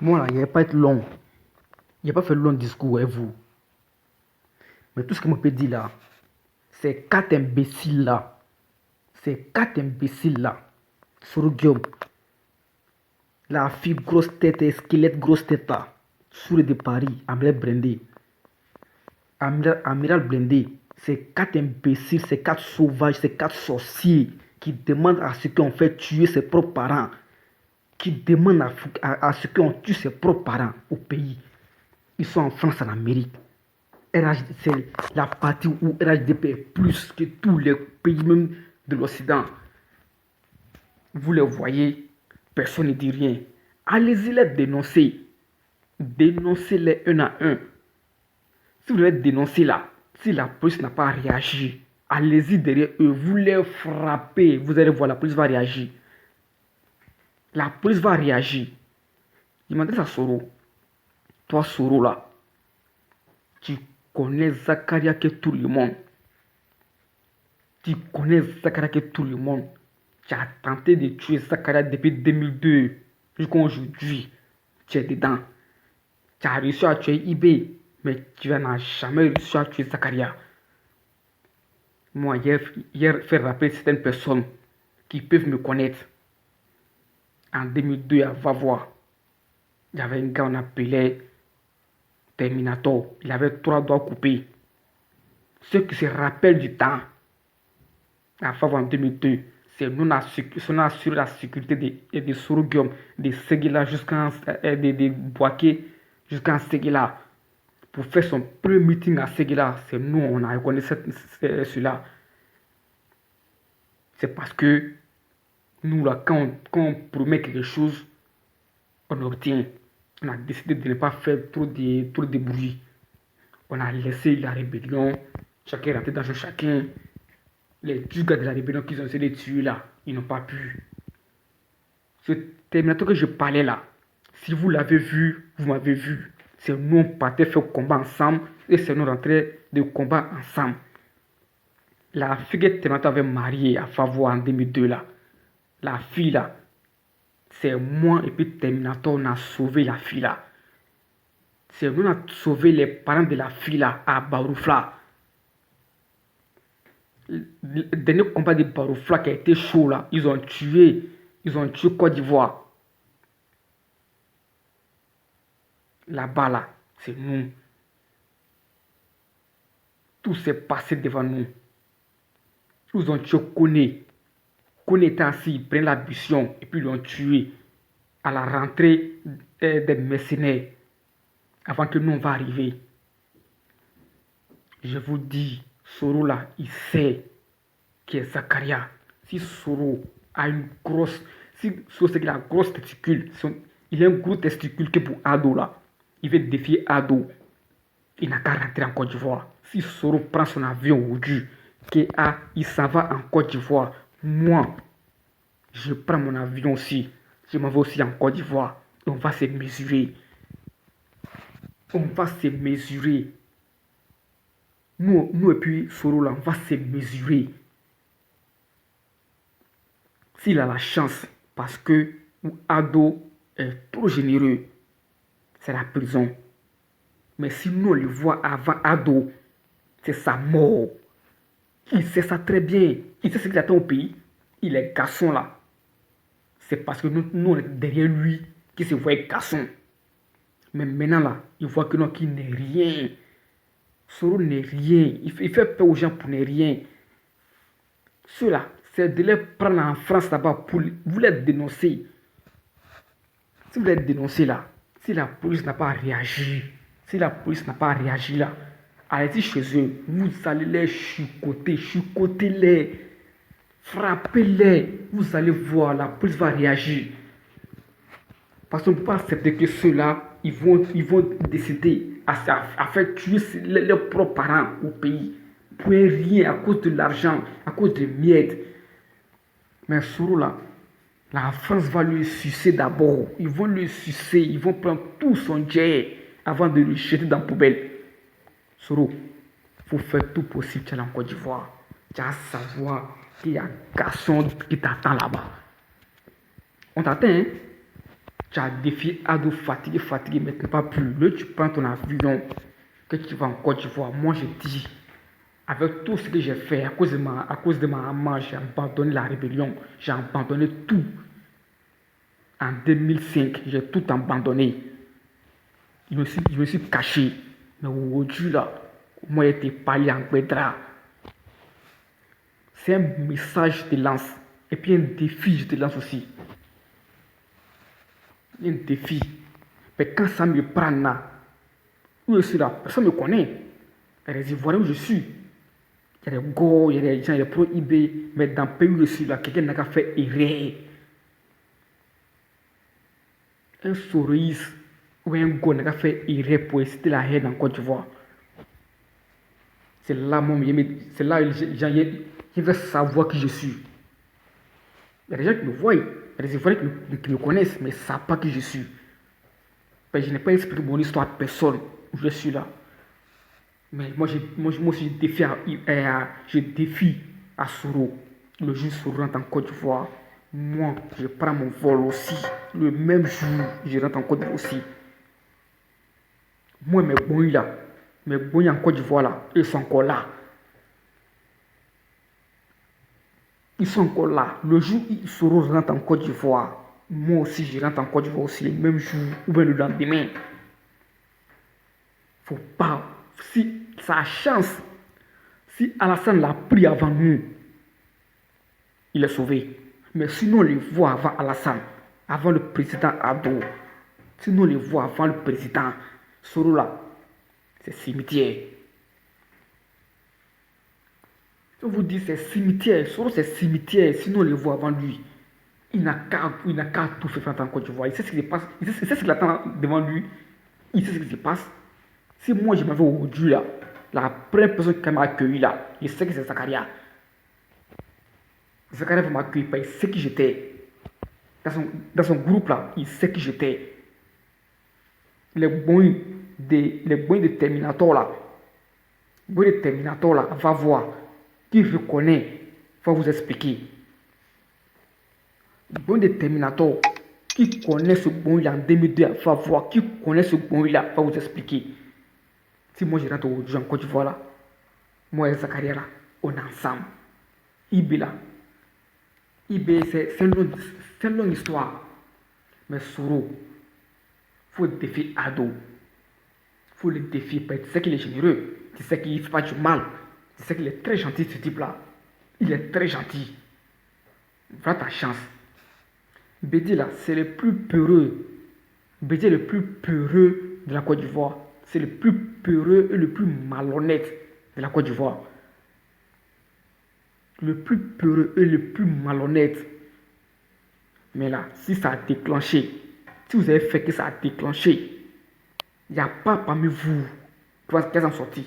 Moi, là, il ne va pas être long. Il n'a pas fait long discours avec vous. Mais tout ce que je peux dire là, ces quatre imbéciles là, Soro Guillaume, la fille grosse tête et squelette grosse tête là, Souré de Paris, Amiral Blindé, ces quatre imbéciles, ces quatre sauvages, ces quatre sorciers qui demandent à ce qu'on fait tuer ses propres parents, qui demandent à ce qu'on tue ses propres parents au pays. Ils sont en France, en Amérique. C'est la partie où RHDP est plus que tous les pays même de l'Occident. Vous les voyez, personne ne dit rien. Allez-y les dénoncer. Dénoncez-les un à un. Si vous les dénoncez là, si la police n'a pas réagi, allez-y derrière eux, vous les frappez. Vous allez voir, la police va réagir. La police va réagir. Je m'adresse à Soro. Toi, Soro là, tu connais Zakaria que tout le monde. Tu connais Zakaria que tout le monde. Tu as tenté de tuer Zakaria depuis 2002 jusqu'à aujourd'hui. Tu es dedans. Tu as réussi à tuer eBay, mais tu n'as jamais réussi à tuer Zakaria. Moi, hier, fait rappeler certaines personnes qui peuvent me connaître. En 2002, à Vavois, il y avait un gars qu'on appelait Terminator. Il avait 3 doigts coupés. Ceux qui se rappellent du temps, à Vavois en 2002, c'est nous qui avons assuré la sécurité de Soro Guillaume, de Seguela jusqu'à de Boaké jusqu'à Seguela. Pour faire son premier meeting à Seguela, c'est nous, on a reconnu cela. C'est parce que nous, là, quand on promet quelque chose, on obtient. On a décidé de ne pas faire trop de bruit. On a laissé la rébellion, chacun est rentré dans un chacun. Les 10 gars de la rébellion qui ont essayé de tuer là, ils n'ont pas pu. Ce Terminator que je parlais là, si vous l'avez vu, vous m'avez vu. C'est nous, on partait faire combat ensemble et c'est nous rentrés de combat ensemble. La fille que Terminator avait mariée à Favois en 2002 là, la fille là, c'est moi et puis Terminator, on a sauvé la fille là. C'est nous, on a sauvé les parents de la fille là à Baroufla. Le dernier combat de Baroufla qui a été chaud là, ils ont tué Côte d'Ivoire. Là-bas là, c'est nous. Tout s'est passé devant nous. Ils ont tué Koné. Koné était assis, ils prennent la mission et puis ils l'ont tué à la rentrée des mercenaires avant que nous on va arriver. Je vous dis, Soro là, il sait qui est Zakaria. Si Soro a une grosse, si Soro sait qu'il a une grosse testicule, il a un gros testicule que pour Ado là, il veut défier Ado. Il n'a qu'à rentrer en Côte d'Ivoire. Si Soro prend son avion aujourd'hui, il s'en va en Côte d'Ivoire, moi, je prends mon avion aussi. Je m'en vais aussi en Côte d'Ivoire. On va se mesurer. On va se mesurer. Nous et puis Soro là, on va se mesurer. S'il a la chance, parce que Ado est trop généreux, c'est la prison. Mais si nous on le voit avant Ado, c'est sa mort. Il sait ça très bien. Il sait ce qu'il attend au pays. Il est garçon là. C'est parce que nous on est derrière lui qu'il se voit garçon. Mais maintenant là, il voit que non, qu'il n'est rien. Soro n'est rien. Il fait peur aux gens pour ne rien. Ceux-là, c'est de les prendre en France là-bas pour vous les dénoncer. Si vous les dénoncez là, si la police n'a pas réagi, là, allez-y chez eux, vous allez les chicoter-les, frappez-les, vous allez voir, la police va réagir. Parce qu'on ne peut pas accepter que ceux-là, ils vont décider à faire tuer leurs propres parents au pays. Pour rien, à cause de l'argent, à cause de miettes. Mais Soro là, la France va lui sucer d'abord. Ils vont lui sucer, ils vont prendre tout son jet avant de le jeter dans la poubelle. Soro, il faut faire tout possible. Tu es en Côte d'Ivoire. Tu as à savoir qu'il y a un garçon qui t'attend là-bas. On t'attend, hein? Tu as défié Ado fatigué, mais tu ne pas plus. Là, tu prends ton avion, que tu vas en Côte d'Ivoire. Moi, je dis, avec tout ce que j'ai fait, à cause de ma maman, j'ai abandonné la rébellion, j'ai abandonné tout. En 2005, j'ai tout abandonné. Je me suis caché. Mais aujourd'hui, là, moi, j'étais parlé en Guédra. C'est un message que je te lance. Et puis un défi, je te lance aussi. Un défi. Mais quand ça me prend là, où je suis là, personne ne me connaît. Il y a des Ivoiriens où je suis. Il y a des go, il y a des gens, il y a des pro-IB. Mais dans le pays où je suis là, quelqu'un n'a qu'à faire erreur. Un souris ou un go n'a qu'à faire erreur pour exciter la haine en Côte d'Ivoire. C'est là, c'est là que je vais savoir qui je suis. Il y a des gens qui me voient, il y a des Ivoiriens qui me connaissent, mais ils ne savent pas qui je suis. Ben, je n'ai pas expliqué mon histoire à personne où je suis là. Mais moi aussi, je défie à Soro. Le jour Soro rentre en Côte d'Ivoire. Moi, je prends mon vol aussi. Le même jour, je rentre en Côte d'Ivoire aussi. Moi, mes bons là, mes bons en Côte d'Ivoire là, ils sont encore là. Ils sont encore là. Le jour où Soro rentre en Côte d'Ivoire, moi aussi, je rentre en Côte d'Ivoire aussi, le même jour ou bien le lendemain. Faut pas. Si ça a chance, si Alassane l'a pris avant nous, il est sauvé. Mais sinon, on les voit avant Alassane, avant le président Ado. Sinon, on les voit avant le président Soro là, c'est cimetière. Je vous dis, c'est cimetière. Soro, c'est cimetière. Sinon, on les voit avant lui. Il n'a qu'à tout faire en Côte d'Ivoire. Il sait ce qui se passe. Il sait ce qu'il attend devant lui. Il sait ce qui se passe. Si moi, je m'avais aujourd'hui là, la première personne qui m'a accueilli là, il sait que c'est Zakaria. Zakaria va m'accueillir, il sait qui j'étais. Dans son groupe là, il sait qui j'étais. Les bons de Terminator là, va voir, qui reconnaît, va vous expliquer. Le bon de Terminator, qui connaît ce bon là en 2002, va voir, qui connaît ce bon là, va vous expliquer. Si moi je rentre aujourd'hui en Côte d'Ivoire là, moi et Zakaria là, on est ensemble. IB là, IB c'est une longue histoire. Mais Soro, il faut défier Ado. Il faut le défier parce que tu sais qu'il est généreux. Tu sais qu'il ne fait pas du mal. Tu sais qu'il est très gentil ce type là. Il est très gentil. Voilà ta chance. Bédi là, c'est le plus peureux. Bédi est le plus peureux de la Côte d'Ivoire. C'est le plus peureux et le plus malhonnête de la Côte d'Ivoire. Le plus peureux et le plus malhonnête. Mais là, si ça a déclenché, si vous avez fait que ça a déclenché, il n'y a pas parmi vous qui va en sortir.